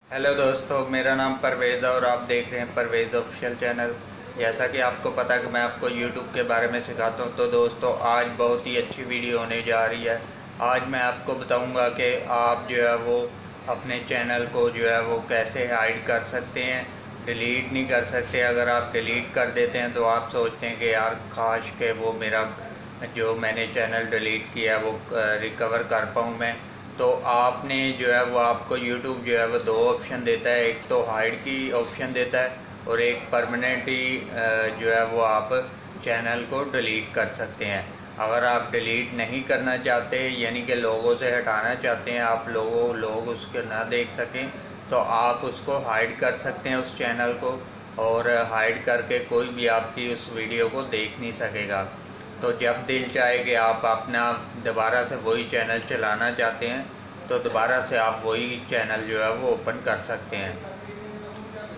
Hello दोस्तों, मेरा नाम परवेज़ है और आप देख रहे हैं परवेज़ ऑफिशियल चैनल। जैसा कि आपको पता है कि मैं आपको यूट्यूब के बारे में सिखाता हूं, तो दोस्तों आज बहुत ही अच्छी वीडियो होने जा रही है। आज मैं आपको बताऊंगा कि आप जो है वो अपने चैनल को जो है वो कैसे हाइड कर सकते हैं। डिलीट नहीं कर सकते। अगर आप डिलीट कर देते हैं तो आप सोचते हैं कि यार काश के वो मेरा जो मैंने चैनल डिलीट किया है वो रिकवर कर पाऊँ मैं। तो आपने जो है वो आपको यूट्यूब जो है वो दो ऑप्शन देता है। एक तो हाइड की ऑप्शन देता है और एक परमानेंटली जो है वो आप चैनल को डिलीट कर सकते हैं। अगर आप डिलीट नहीं करना चाहते यानी कि लोगों से हटाना चाहते हैं, आप लोग उसको ना देख सकें, तो आप उसको हाइड कर सकते हैं उस चैनल को। और हाइड करके कोई भी आपकी उस वीडियो को देख नहीं सकेगा। तो जब दिल चाहे कि आप अपना दोबारा से वही चैनल चलाना चाहते हैं तो दोबारा से आप वही चैनल जो है वो ओपन कर सकते हैं।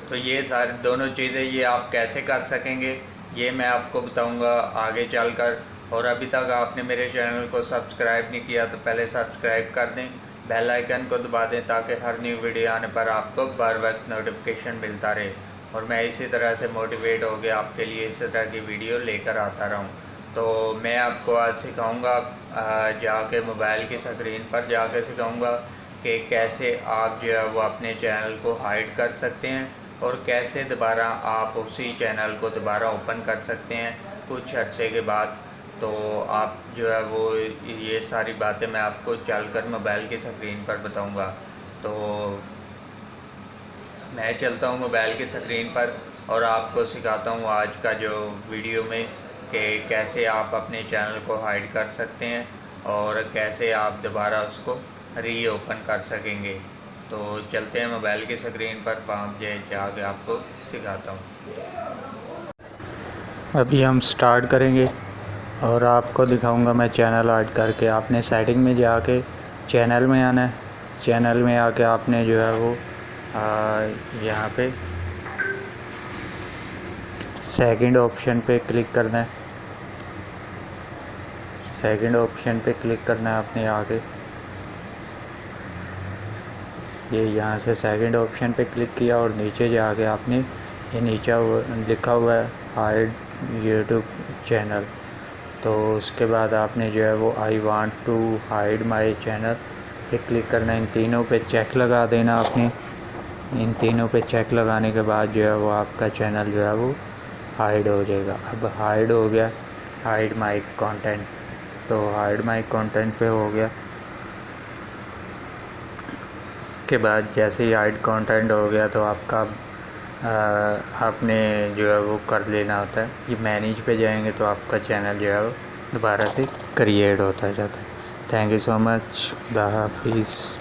तो ये सारी दोनों चीज़ें ये आप कैसे कर सकेंगे ये मैं आपको बताऊंगा आगे चलकर। और अभी तक आपने मेरे चैनल को सब्सक्राइब नहीं किया तो पहले सब्सक्राइब कर दें, बेल आइकन को दबा दें ताकि हर न्यू वीडियो आने पर आपको बर वक्त नोटिफिकेशन मिलता रहे और मैं इसी तरह से मोटिवेट हो गया आपके लिए इस तरह की वीडियो लेकर आता रहूं। तो मैं आपको आज सिखाऊंगा, जाके मोबाइल की स्क्रीन पर जाके सिखाऊंगा कि कैसे आप जो है वो अपने चैनल को हाइड कर सकते हैं और कैसे दोबारा आप उसी चैनल को दोबारा ओपन कर सकते हैं कुछ अर्से के बाद। तो आप जो है वो ये सारी बातें मैं आपको चलकर मोबाइल की स्क्रीन पर बताऊंगा। तो मैं चलता हूँ मोबाइल की स्क्रीन पर और आपको सिखाता हूँ आज का जो वीडियो में कि कैसे आप अपने चैनल को हाइड कर सकते हैं और कैसे आप दोबारा उसको री ओपन कर सकेंगे। तो चलते हैं मोबाइल की स्क्रीन पर, वहाँ जाके आपको सिखाता हूँ। अभी हम स्टार्ट करेंगे और आपको दिखाऊंगा मैं चैनल हाइड करके। आपने सेटिंग में जाके चैनल में आना है। चैनल में आके आपने जो है वो यहाँ पे सेकंड ऑप्शन पे क्लिक करना है। सेकंड ऑप्शन पे क्लिक करना है आपने आके, ये यहाँ से सेकंड ऑप्शन पे क्लिक किया और नीचे जाके आपने ये नीचे लिखा हुआ है हाइड यूट्यूब चैनल। तो उसके बाद आपने जो है वो I want to hide my channel पे क्लिक करना है। इन तीनों पे चेक लगा देना आपने। इन तीनों पे चेक लगाने के बाद जो है वो आपका चैनल जो है वो हाइड हो जाएगा। अब हाइड हो गया, हाइड माय कंटेंट, तो हाइड माय कंटेंट पे हो गया। इसके बाद जैसे ही हाइड कंटेंट हो गया तो आपका आपने जो है वो कर लेना होता है। ये मैनेज पे जाएंगे तो आपका चैनल जो है वो दोबारा से क्रिएट होता जाता है। Thank you so much. खुदा हाफिज़।